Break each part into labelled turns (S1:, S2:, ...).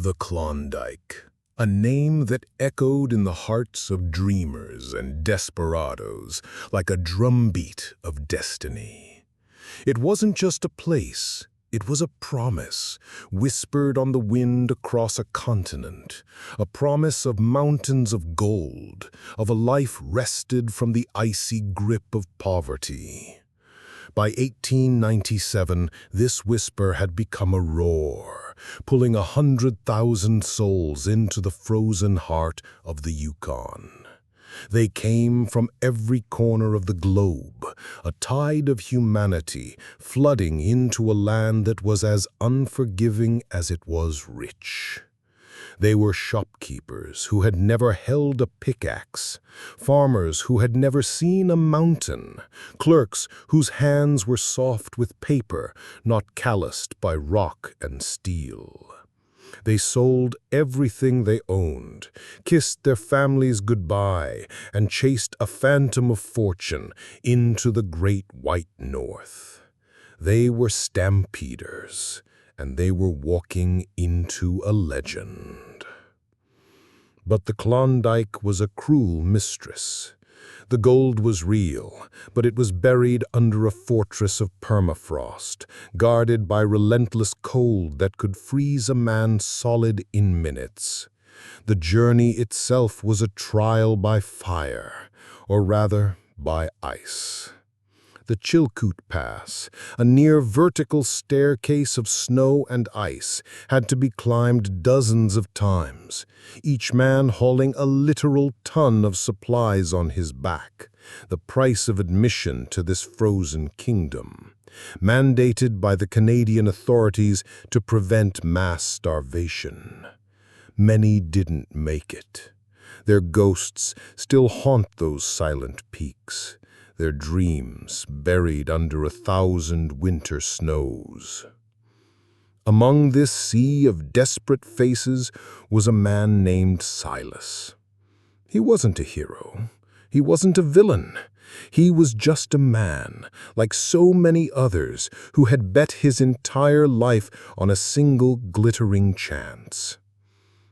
S1: The Klondike, a name that echoed in the hearts of dreamers and desperados like a drumbeat of destiny. It wasn't just a place, it was a promise, whispered on the wind across a continent, a promise of mountains of gold, of a life wrested from the icy grip of poverty. By 1897, this whisper had become a roar, pulling 100,000 souls into the frozen heart of the Yukon. They came from every corner of the globe, a tide of humanity flooding into a land that was as unforgiving as it was rich. They were shopkeepers who had never held a pickaxe, farmers who had never seen a mountain, clerks whose hands were soft with paper, not calloused by rock and steel. They sold everything they owned, kissed their families goodbye, and chased a phantom of fortune into the great white north. They were stampeders, and they were walking into a legend. But the Klondike was a cruel mistress. The gold was real, but it was buried under a fortress of permafrost, guarded by relentless cold that could freeze a man solid in minutes. The journey itself was a trial by fire, or rather, by ice. The Chilkoot Pass, a near-vertical staircase of snow and ice, had to be climbed dozens of times, each man hauling a literal ton of supplies on his back, the price of admission to this frozen kingdom, mandated by the Canadian authorities to prevent mass starvation. Many didn't make it. Their ghosts still haunt those silent peaks, their dreams buried under 1,000 winter snows. Among this sea of desperate faces was a man named Silas. He wasn't a hero. He wasn't a villain. He was just a man, like so many others, who had bet his entire life on a single glittering chance.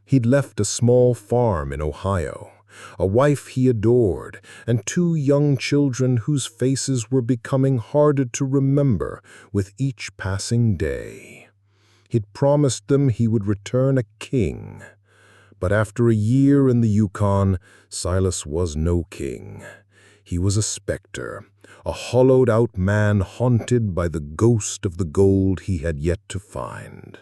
S1: He'd left a small farm in Ohio, a wife he adored, and 2 young children whose faces were becoming harder to remember with each passing day. He'd promised them he would return a king. But after a year in the Yukon, Silas was no king. He was a specter, a hollowed-out man haunted by the ghost of the gold he had yet to find.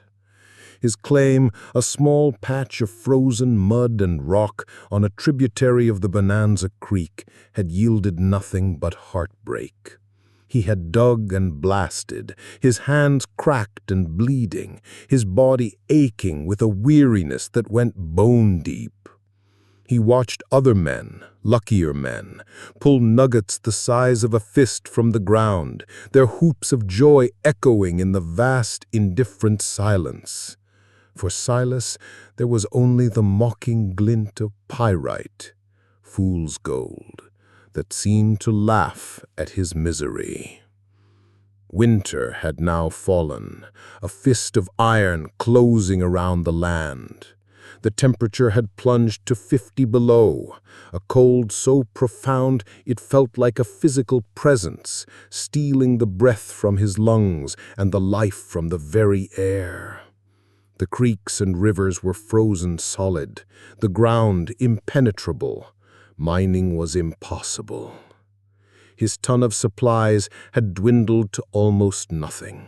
S1: His claim, a small patch of frozen mud and rock on a tributary of the Bonanza Creek, had yielded nothing but heartbreak. He had dug and blasted, his hands cracked and bleeding, his body aching with a weariness that went bone-deep. He watched other men, luckier men, pull nuggets the size of a fist from the ground, their whoops of joy echoing in the vast, indifferent silence. For Silas, there was only the mocking glint of pyrite, fool's gold, that seemed to laugh at his misery. Winter had now fallen, a fist of iron closing around the land. The temperature had plunged to 50 below, a cold so profound it felt like a physical presence, stealing the breath from his lungs and the life from the very air. The creeks and rivers were frozen solid, the ground impenetrable. Mining was impossible. His ton of supplies had dwindled to almost nothing.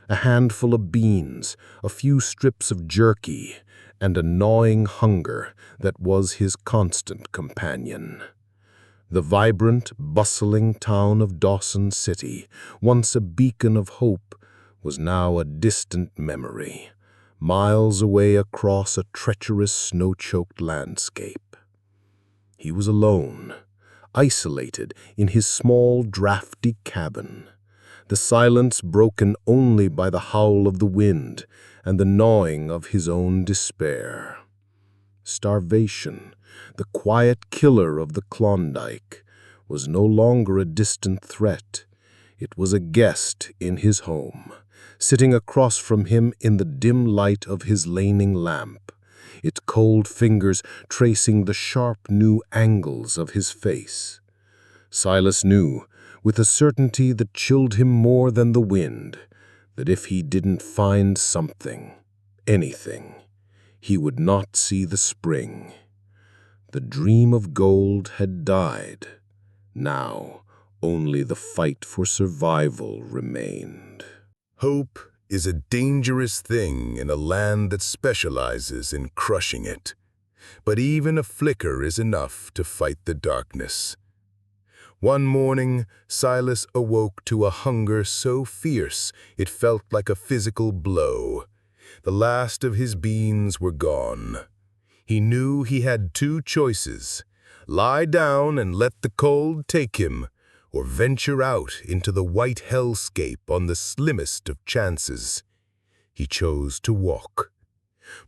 S1: A handful of beans, a few strips of jerky, and a gnawing hunger that was his constant companion. The vibrant, bustling town of Dawson City, once a beacon of hope, was now a distant memory, miles away across a treacherous, snow-choked landscape. He was alone, isolated in his small, drafty cabin, the silence broken only by the howl of the wind and the gnawing of his own despair. Starvation, the quiet killer of the Klondike, was no longer a distant threat. It was a guest in his home, sitting across from him in the dim light of his waning lamp, its cold fingers tracing the sharp new angles of his face. Silas knew, with a certainty that chilled him more than the wind, that if he didn't find something, anything, he would not see the spring. The dream of gold had died. Now, only the fight for survival remained.
S2: Hope is a dangerous thing in a land that specializes in crushing it. But even a flicker is enough to fight the darkness. One morning, Silas awoke to a hunger so fierce it felt like a physical blow. The last of his beans were gone. He knew he had two choices: lie down and let the cold take him, or venture out into the white hellscape on the slimmest of chances. He chose to walk.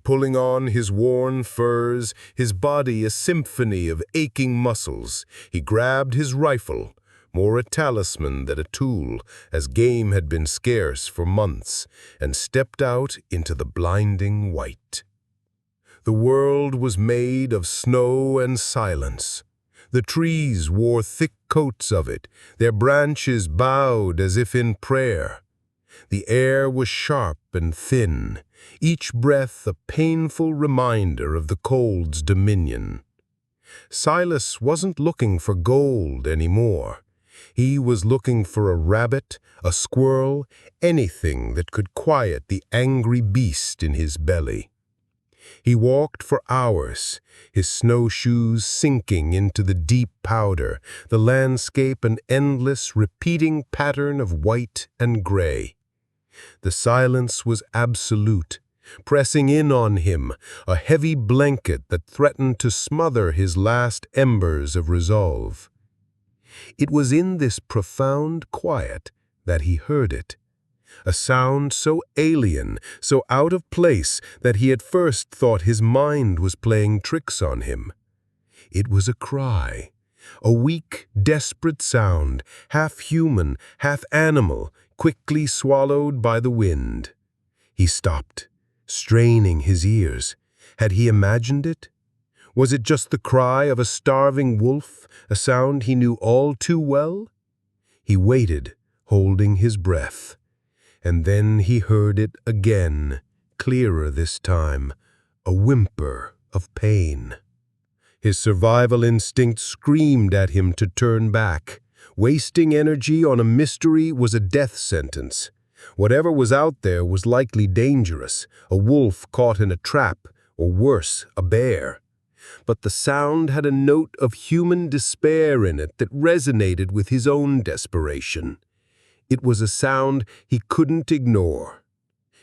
S2: Pulling on his worn furs, his body a symphony of aching muscles, he grabbed his rifle, more a talisman than a tool, as game had been scarce for months, and stepped out into the blinding white. The world was made of snow and silence. The trees wore thick coats of it, their branches bowed as if in prayer. The air was sharp and thin, each breath a painful reminder of the cold's dominion. Silas wasn't looking for gold anymore. He was looking for a rabbit, a squirrel, anything that could quiet the angry beast in his belly. He walked for hours, his snowshoes sinking into the deep powder, the landscape an endless, repeating pattern of white and gray. The silence was absolute, pressing in on him, a heavy blanket that threatened to smother his last embers of resolve. It was in this profound quiet that he heard it, a sound so alien, so out of place that he at first thought his mind was playing tricks on him. It was a cry, a weak, desperate sound, half human, half animal, quickly swallowed by the wind. He stopped, straining his ears. Had he imagined it? Was it just the cry of a starving wolf, a sound he knew all too well? He waited, holding his breath. And then he heard it again, clearer this time, a whimper of pain. His survival instinct screamed at him to turn back. Wasting energy on a mystery was a death sentence. Whatever was out there was likely dangerous, a wolf caught in a trap, or worse, a bear. But the sound had a note of human despair in it that resonated with his own desperation. It was a sound he couldn't ignore.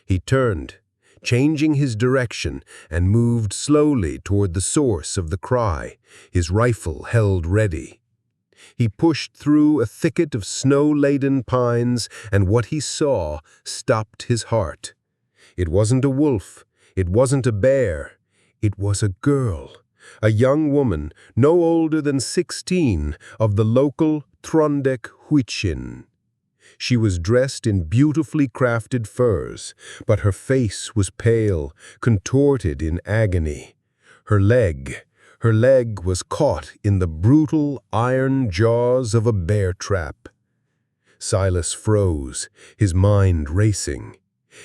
S2: He turned, changing his direction, and moved slowly toward the source of the cry, his rifle held ready. He pushed through a thicket of snow-laden pines, and what he saw stopped his heart. It wasn't a wolf, it wasn't a bear, it was a girl, a young woman, no older than 16, of the local Klondike huichin. She was dressed in beautifully crafted furs, but her face was pale, contorted in agony. Her leg was caught in the brutal iron jaws of a bear trap. Silas froze, his mind racing.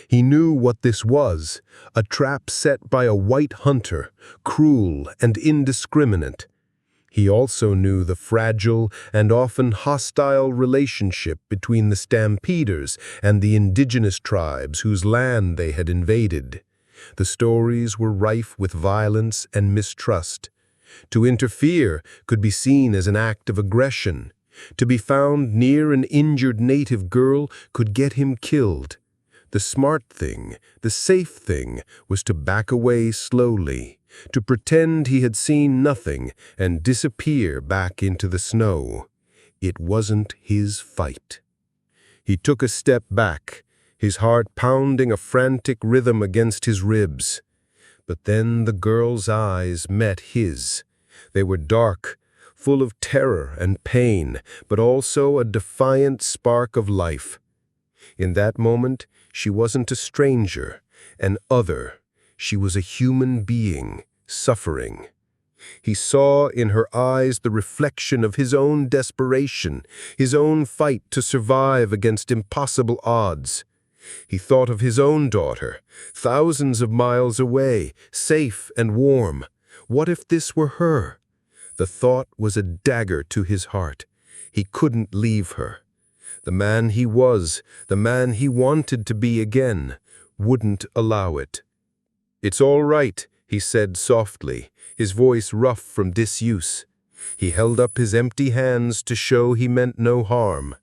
S2: He knew what this was, a trap set by a white hunter, cruel and indiscriminate. He also knew the fragile and often hostile relationship between the stampeders and the indigenous tribes whose land they had invaded. The stories were rife with violence and mistrust. To interfere could be seen as an act of aggression. To be found near an injured native girl could get him killed. The smart thing, the safe thing, was to back away slowly, to pretend he had seen nothing and disappear back into the snow. It wasn't his fight. He took a step back, his heart pounding a frantic rhythm against his ribs. But then the girl's eyes met his. They were dark, full of terror and pain, but also a defiant spark of life. In that moment, She wasn't a stranger, an other. She was a human being, suffering. He saw in her eyes the reflection of his own desperation, his own fight to survive against impossible odds. He thought of his own daughter, thousands of miles away, safe and warm. What if this were her? The thought was a dagger to his heart. He couldn't leave her. The man he was, the man he wanted to be again, wouldn't allow it. "It's all right," he said softly, his voice rough from disuse. He held up his empty hands to show he meant no harm.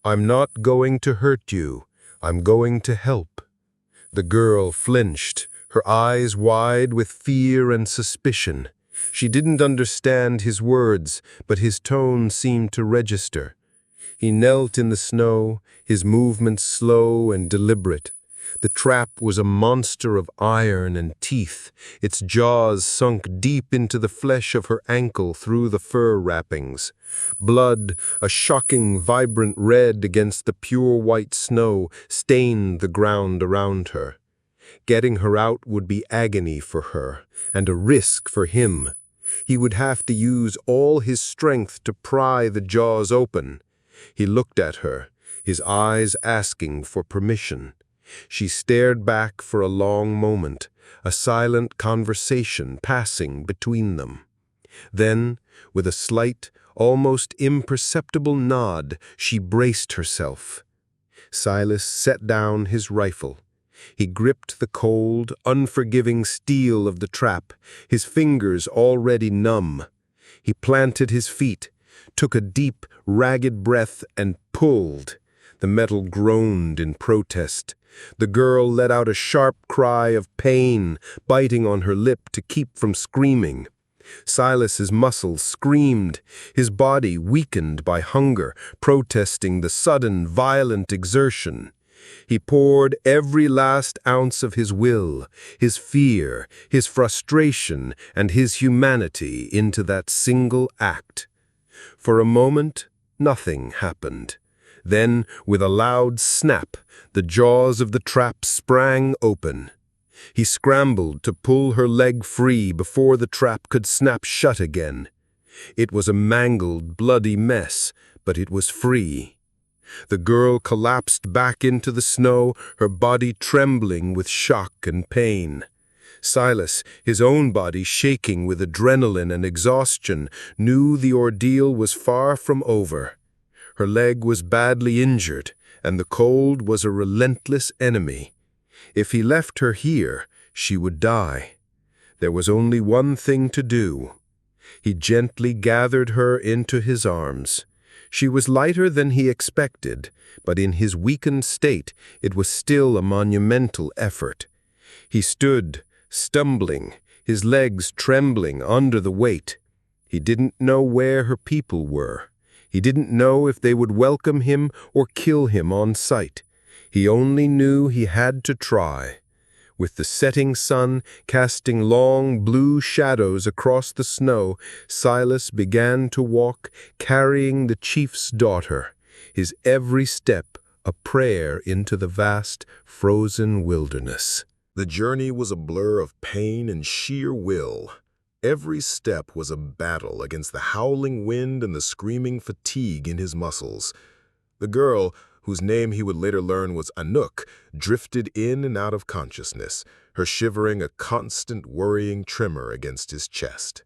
S2: "I'm not going to hurt you. I'm going to help." The girl flinched, her eyes wide with fear and suspicion. She didn't understand his words, but his tone seemed to register. He knelt in the snow, his movements slow and deliberate. The trap was a monster of iron and teeth, its jaws sunk deep into the flesh of her ankle through the fur wrappings. Blood, a shocking, vibrant red against the pure white snow, stained the ground around her. Getting her out would be agony for her, and a risk for him. He would have to use all his strength to pry the jaws open. He looked at her, his eyes asking for permission. She stared back for a long moment, a silent conversation passing between them. Then, with a slight, almost imperceptible nod, she braced herself. Silas set down his rifle. He gripped the cold, unforgiving steel of the trap, his fingers already numb. He planted his feet, took a deep, ragged breath, and pulled. The metal groaned in protest. The girl let out a sharp cry of pain, biting on her lip to keep from screaming. Silas's muscles screamed, his body weakened by hunger, protesting the sudden, violent exertion. He poured every last ounce of his will, his fear, his frustration, and his humanity into that single act. For a moment, nothing happened. Then, with a loud snap, the jaws of the trap sprang open. He scrambled to pull her leg free before the trap could snap shut again. It was a mangled, bloody mess, but it was free. The girl collapsed back into the snow, her body trembling with shock and pain. Silas, his own body shaking with adrenaline and exhaustion, knew the ordeal was far from over. Her leg was badly injured, and the cold was a relentless enemy. If he left her here, she would die. There was only one thing to do. He gently gathered her into his arms. She was lighter than he expected, but in his weakened state it was still a monumental effort. He stood, stumbling, his legs trembling under the weight. He didn't know where her people were. He didn't know if they would welcome him or kill him on sight. He only knew he had to try. With the setting sun casting long blue shadows across the snow, Silas began to walk, carrying the chief's daughter, his every step a prayer into the vast, frozen wilderness.
S1: The journey was a blur of pain and sheer will. Every step was a battle against the howling wind and the screaming fatigue in his muscles. The girl, whose name he would later learn was Anouk, drifted in and out of consciousness, her shivering a constant worrying tremor against his chest.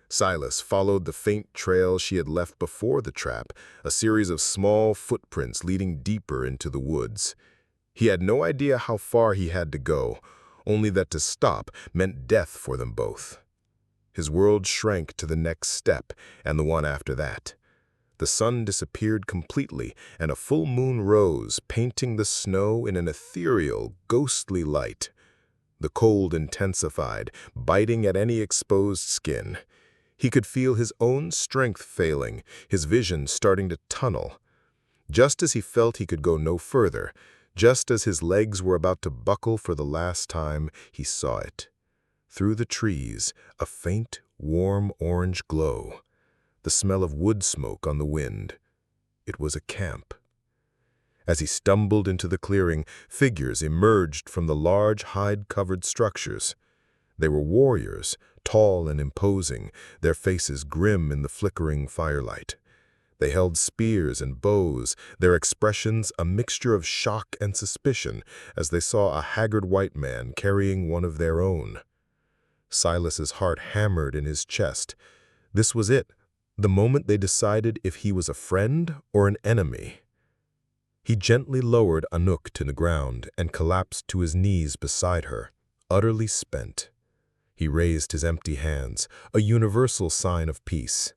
S1: Silas followed the faint trail she had left before the trap, a series of small footprints leading deeper into the woods. He had no idea how far he had to go, only that to stop meant death for them both. His world shrank to the next step and the one after that. The sun disappeared completely, and a full moon rose, painting the snow in an ethereal, ghostly light. The cold intensified, biting at any exposed skin. He could feel his own strength failing, his vision starting to tunnel. Just as he felt he could go no further, just as his legs were about to buckle for the last time, he saw it. Through the trees, a faint, warm orange glow. The smell of wood smoke on the wind. It was a camp.
S2: As he stumbled into the clearing, figures emerged from the large hide-covered structures. They were warriors, tall and imposing, their faces grim in the flickering firelight. They held spears and bows, their expressions a mixture of shock and suspicion as they saw a haggard white man carrying one of their own. Silas's heart hammered in his chest. This was it, the moment they decided if he was a friend or an enemy. He gently lowered Anouk to the ground and collapsed to his knees beside her, utterly spent. He raised his empty hands, a universal sign of peace.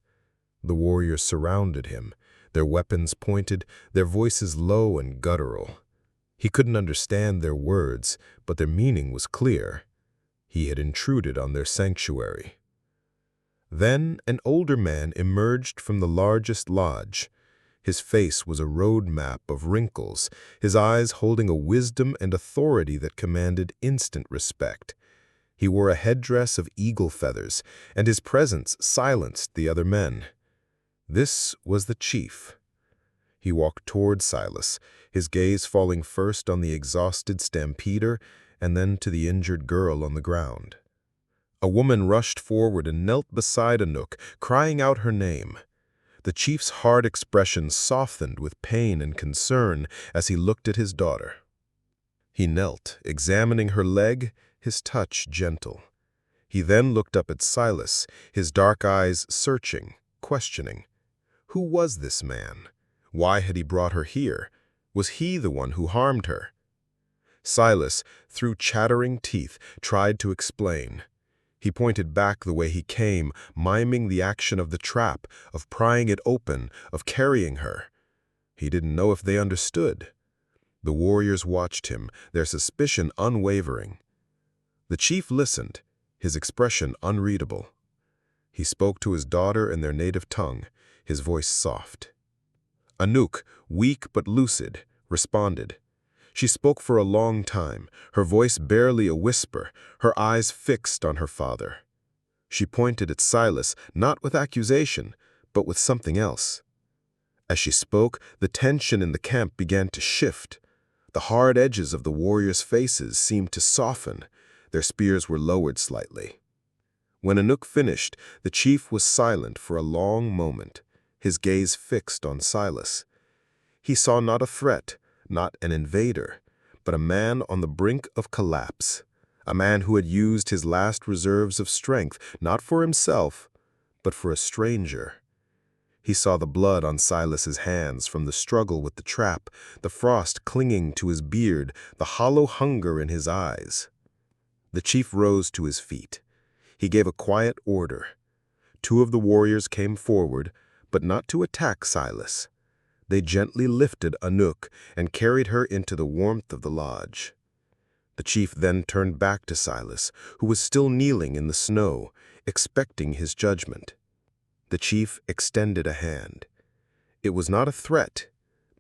S2: The warriors surrounded him, their weapons pointed, their voices low and guttural. He couldn't understand their words, but their meaning was clear. He had intruded on their sanctuary. Then an older man emerged from the largest lodge. His face was a road map of wrinkles, his eyes holding a wisdom and authority that commanded instant respect. He wore a headdress of eagle feathers, and his presence silenced the other men. This was the chief. He walked toward Silas, his gaze falling first on the exhausted stampeder and then to the injured girl on the ground. A woman rushed forward and knelt beside Anouk, crying out her name. The chief's hard expression softened with pain and concern as he looked at his daughter. He knelt, examining her leg, his touch gentle. He then looked up at Silas, his dark eyes searching, questioning. Who was this man? Why had he brought her here? Was he the one who harmed her? Silas, through chattering teeth, tried to explain. He pointed back the way he came, miming the action of the trap, of prying it open, of carrying her. He didn't know if they understood. The warriors watched him, their suspicion unwavering. The chief listened, his expression unreadable. He spoke to his daughter in their native tongue, his voice soft. Anouk, weak but lucid, responded. She spoke for a long time, her voice barely a whisper, her eyes fixed on her father. She pointed at Silas, not with accusation, but with something else. As she spoke, the tension in the camp began to shift. The hard edges of the warriors' faces seemed to soften. Their spears were lowered slightly. When Anouk finished, the chief was silent for a long moment, his gaze fixed on Silas. He saw not a threat, not an invader, but a man on the brink of collapse, a man who had used his last reserves of strength, not for himself, but for a stranger. He saw the blood on Silas's hands from the struggle with the trap, the frost clinging to his beard, the hollow hunger in his eyes. The chief rose to his feet. He gave a quiet order. Two of the warriors came forward, but not to attack Silas. They gently lifted Anouk and carried her into the warmth of the lodge. The chief then turned back to Silas, who was still kneeling in the snow, expecting his judgment. The chief extended a hand. It was not a threat,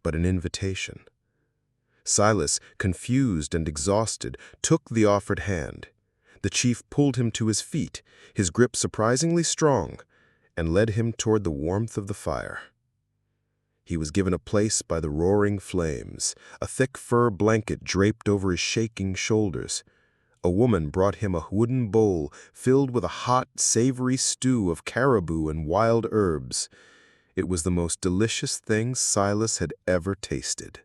S2: but an invitation. Silas, confused and exhausted, took the offered hand. The chief pulled him to his feet, his grip surprisingly strong, and led him toward the warmth of the fire. He was given a place by the roaring flames, a thick fur blanket draped over his shaking shoulders. A woman brought him a wooden bowl filled with a hot, savory stew of caribou and wild herbs. It was the most delicious thing Silas had ever tasted.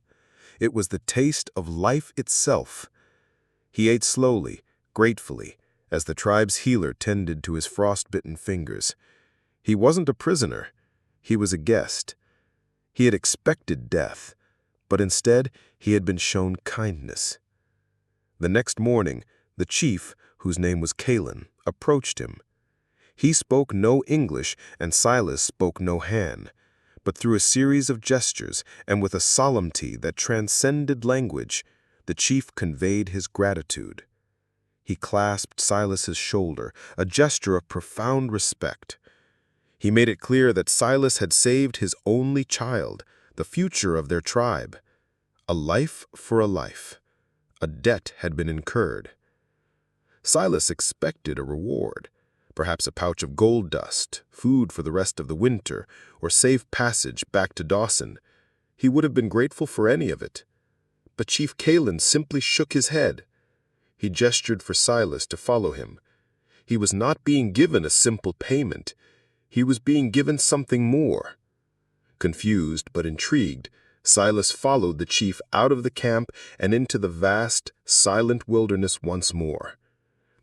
S2: It was the taste of life itself. He ate slowly, gratefully, as the tribe's healer tended to his frost-bitten fingers. He wasn't a prisoner. He was a guest. He had expected death, but instead he had been shown kindness. The next morning, the chief, whose name was Kalin, approached him. He spoke no English and Silas spoke no Han, but through a series of gestures and with a solemnity that transcended language, the chief conveyed his gratitude. He clasped Silas's shoulder, a gesture of profound respect. He made it clear that Silas had saved his only child, the future of their tribe. A life for a life. A debt had been incurred. Silas expected a reward, perhaps a pouch of gold dust, food for the rest of the winter, or safe passage back to Dawson.
S3: He would have been grateful for any of it. But Chief Kalen simply shook his head. He gestured for Silas to follow him. He was not being given a simple payment. He was being given something more. Confused but intrigued, Silas followed the chief out of the camp and into the vast, silent wilderness once more.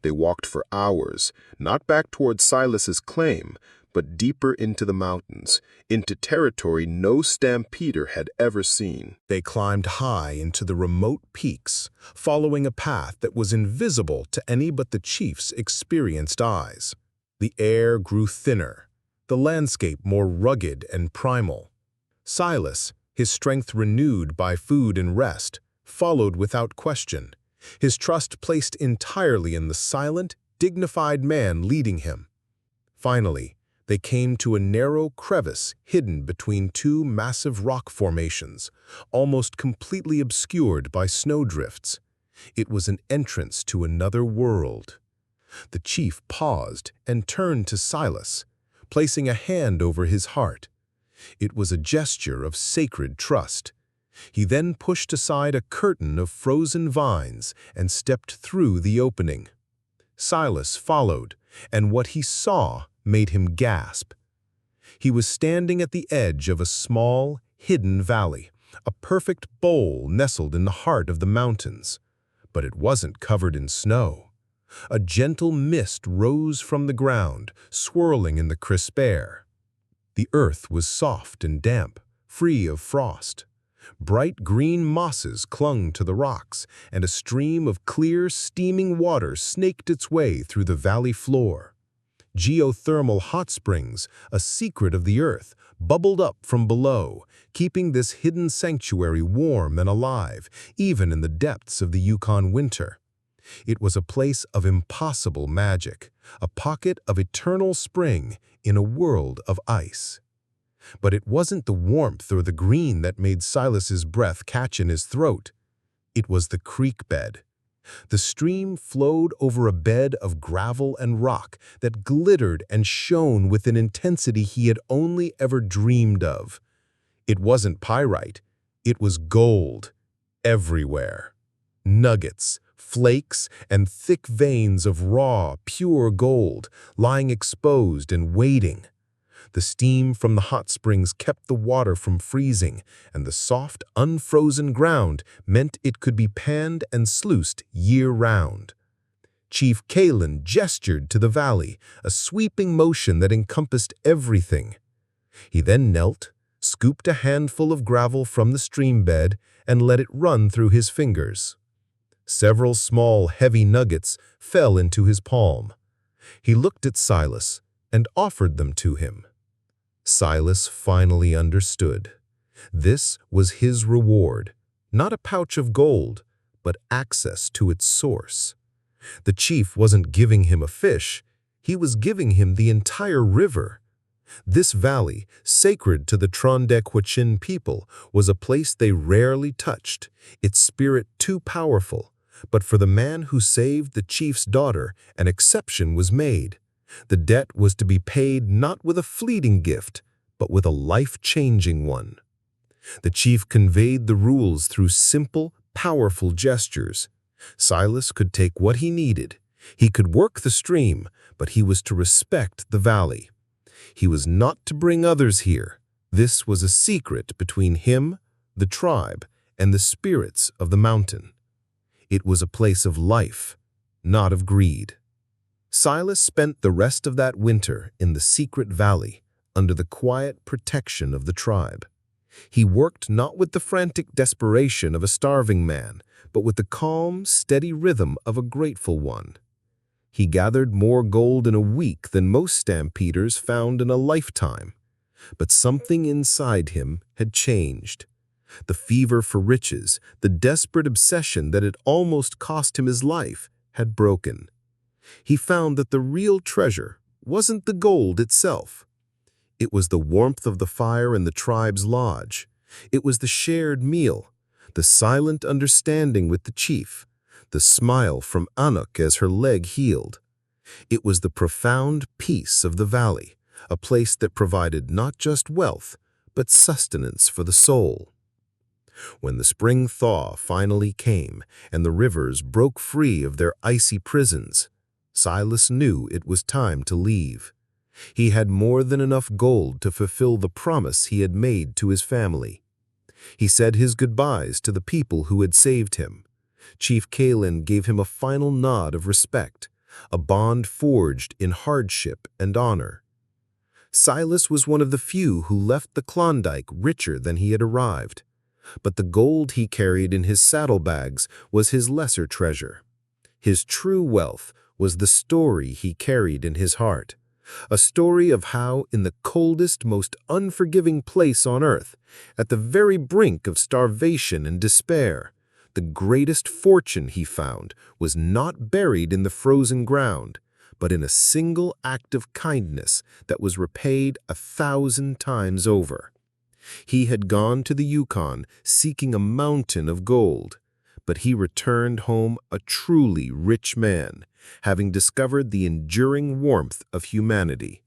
S3: They walked for hours, not back toward Silas's claim, but deeper into the mountains, into territory no stampeder had ever seen.
S1: They climbed high into the remote peaks, following a path that was invisible to any but the chief's experienced eyes. The air grew thinner, the landscape more rugged and primal. Silas, his strength renewed by food and rest, followed without question, his trust placed entirely in the silent, dignified man leading him. Finally, they came to a narrow crevice hidden between two massive rock formations, almost completely obscured by snowdrifts. It was an entrance to another world. The chief paused and turned to Silas, placing a hand over his heart. It was a gesture of sacred trust. He then pushed aside a curtain of frozen vines and stepped through the opening. Silas followed, and what he saw made him gasp. He was standing at the edge of a small, hidden valley, a perfect bowl nestled in the heart of the mountains. But it wasn't covered in snow. A gentle mist rose from the ground, swirling in the crisp air. The earth was soft and damp, free of frost. Bright green mosses clung to the rocks, and a stream of clear, steaming water snaked its way through the valley floor. Geothermal hot springs, a secret of the earth, bubbled up from below, keeping this hidden sanctuary warm and alive, even in the depths of the Yukon winter. It was a place of impossible magic, a pocket of eternal spring in a world of ice. But it wasn't the warmth or the green that made Silas's breath catch in his throat. It was the creek bed. The stream flowed over a bed of gravel and rock that glittered and shone with an intensity he had only ever dreamed of. It wasn't pyrite, it was gold, everywhere. Nuggets, flakes, and thick veins of raw, pure gold lying exposed and waiting. The steam from the hot springs kept the water from freezing, and the soft, unfrozen ground meant it could be panned and sluiced year-round. Chief Kalen gestured to the valley, a sweeping motion that encompassed everything. He then knelt, scooped a handful of gravel from the stream bed, and let it run through his fingers. Several small, heavy nuggets fell into his palm. He looked at Silas and offered them to him. Silas finally understood. This was his reward, not a pouch of gold, but access to its source. The chief wasn't giving him a fish, he was giving him the entire river. This valley, sacred to the Klondike people, was a place they rarely touched, its spirit too powerful. But for the man who saved the chief's daughter, an exception was made. The debt was to be paid not with a fleeting gift, but with a life-changing one. The chief conveyed the rules through simple, powerful gestures. Silas could take what he needed. He could work the stream, but he was to respect the valley. He was not to bring others here. This was a secret between him, the tribe, and the spirits of the mountain. It was a place of life, not of greed. Silas spent the rest of that winter in the secret valley, under the quiet protection of the tribe. He worked not with the frantic desperation of a starving man, but with the calm, steady rhythm of a grateful one. He gathered more gold in a week than most stampeders found in a lifetime. But something inside him had changed. The fever for riches, the desperate obsession that had almost cost him his life, had broken. He found that the real treasure wasn't the gold itself. It was the warmth of the fire in the tribe's lodge. It was the shared meal, the silent understanding with the chief, the smile from Anuk as her leg healed. It was the profound peace of the valley, a place that provided not just wealth, but sustenance for the soul.
S2: When the spring thaw finally came and the rivers broke free of their icy prisons, Silas knew it was time to leave. He had more than enough gold to fulfill the promise he had made to his family. He said his goodbyes to the people who had saved him. Chief Kalin gave him a final nod of respect, a bond forged in hardship and honor. Silas was one of the few who left the Klondike richer than he had arrived. But the gold he carried in his saddlebags was his lesser treasure. His true wealth was the story he carried in his heart, a story of how, in the coldest, most unforgiving place on earth, at the very brink of starvation and despair, the greatest fortune he found was not buried in the frozen ground, but in a single act of kindness that was repaid 1,000 times over. He had gone to the Yukon seeking a mountain of gold, but he returned home a truly rich man, having discovered the enduring warmth of humanity.